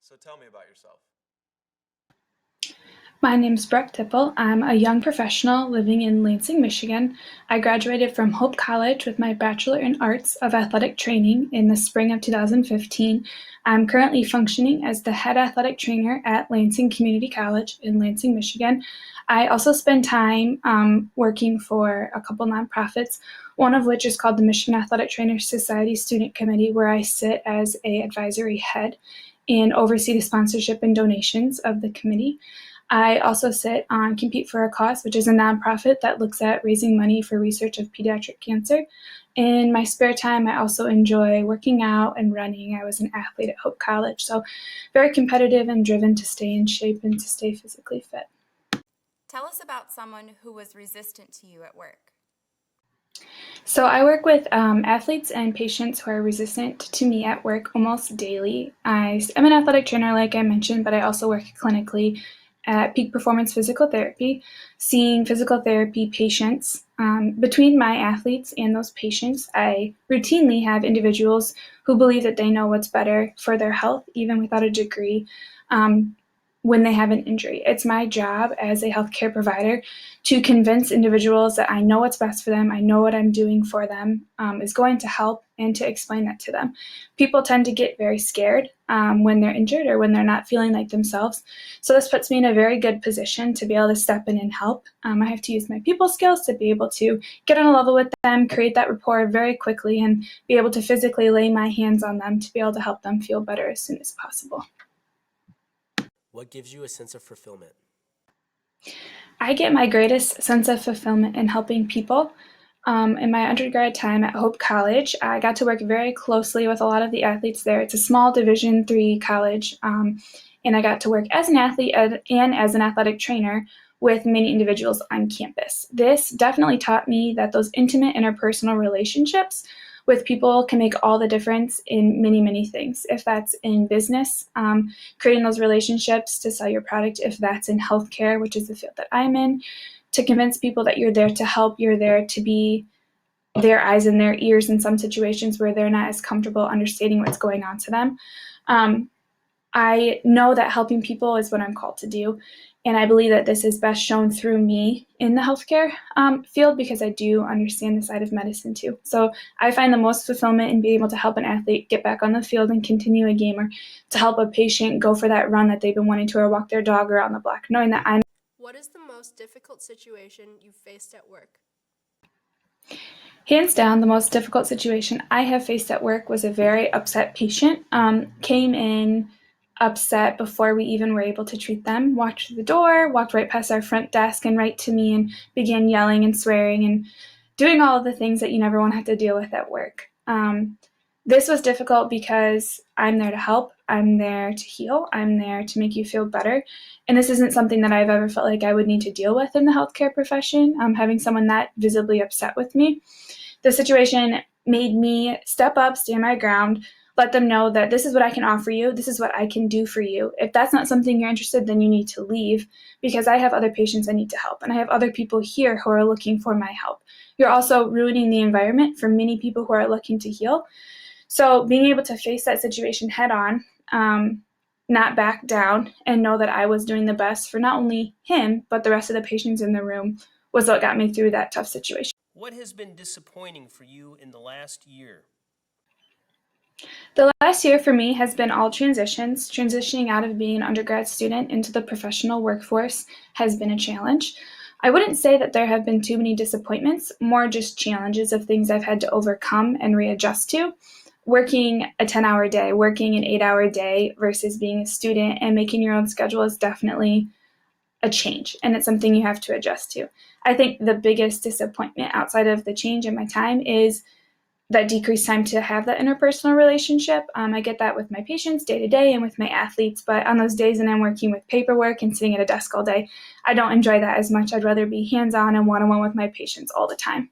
So tell me about yourself. My name's Brooke Tipple. I'm a young professional living in Lansing, Michigan. I graduated from Hope College with my Bachelor in Arts of Athletic Training in the spring of 2015. I'm currently functioning as the head athletic trainer at Lansing Community College in Lansing, Michigan. I also spend time working for a couple nonprofits, one of which is called the Michigan Athletic Trainers Society Student Committee, where I sit as a advisory head and oversee the sponsorship and donations of the committee. I also sit on Compete for a Cause, which is a nonprofit that looks at raising money for research of pediatric cancer. In my spare time, I also enjoy working out and running. I was an athlete at Hope College, so very competitive and driven to stay in shape and to stay physically fit. Tell us about someone who was resistant to you at work. So I work with athletes and patients who are resistant to me at work almost daily. I'm an athletic trainer, like I mentioned, but I also work clinically at Peak Performance Physical Therapy, seeing physical therapy patients. Between my athletes and those patients, I routinely have individuals who believe that they know what's better for their health, even without a degree. When they have an injury. It's my job as a healthcare provider to convince individuals that I know what's best for them, I know what I'm doing for them is going to help, and to explain that to them. People tend to get very scared when they're injured or when they're not feeling like themselves. So this puts me in a very good position to be able to step in and help. I have to use my people skills to be able to get on a level with them, create that rapport very quickly, and be able to physically lay my hands on them to be able to help them feel better as soon as possible. What gives you a sense of fulfillment? I get my greatest sense of fulfillment in helping people. In my undergrad time at Hope College, I got to work very closely with a lot of the athletes there. It's a small Division III college, and I got to work as an athlete and as an athletic trainer with many individuals on campus. This definitely taught me that those intimate interpersonal relationships with people can make all the difference in many, many things. If that's in business, creating those relationships to sell your product. If that's in healthcare, which is the field that I'm in, to convince people that you're there to help, you're there to be their eyes and their ears in some situations where they're not as comfortable understanding what's going on to them. I know that helping people is what I'm called to do, and I believe that this is best shown through me in the healthcare field because I do understand the side of medicine too. So I find the most fulfillment in being able to help an athlete get back on the field and continue a game, or to help a patient go for that run that they've been wanting to, or walk their dog around the block, knowing that I'm. What is the most difficult situation you've faced at work? Hands down, the most difficult situation I have faced at work was a very upset patient. Came in upset before we even were able to treat them, walked through the door, walked right past our front desk and right to me, and began yelling and swearing and doing all of the things that you never want to have to deal with at work. This was difficult because I'm there to help, I'm there to heal, I'm there to make you feel better. And this isn't something that I've ever felt like I would need to deal with in the healthcare profession, having someone that visibly upset with me. The situation made me step up, stand my ground, let them know that this is what I can offer you, this is what I can do for you. If that's not something you're interested, then you need to leave, because I have other patients I need to help, and I have other people here who are looking for my help. You're also ruining the environment for many people who are looking to heal. So being able to face that situation head on, not back down, and know that I was doing the best for not only him, but the rest of the patients in the room was what got me through that tough situation. What has been disappointing for you in the last year? The last year for me has been all transitions. Transitioning out of being an undergrad student into the professional workforce has been a challenge. I wouldn't say that there have been too many disappointments, more just challenges of things I've had to overcome and readjust to. Working a 10-hour day, working an 8-hour day versus being a student and making your own schedule is definitely a change, and it's something you have to adjust to. I think the biggest disappointment outside of the change in my time is that decreased time to have that interpersonal relationship. I get that with my patients day to day and with my athletes, but on those days when I'm working with paperwork and sitting at a desk all day, I don't enjoy that as much. I'd rather be hands-on and one-on-one with my patients all the time.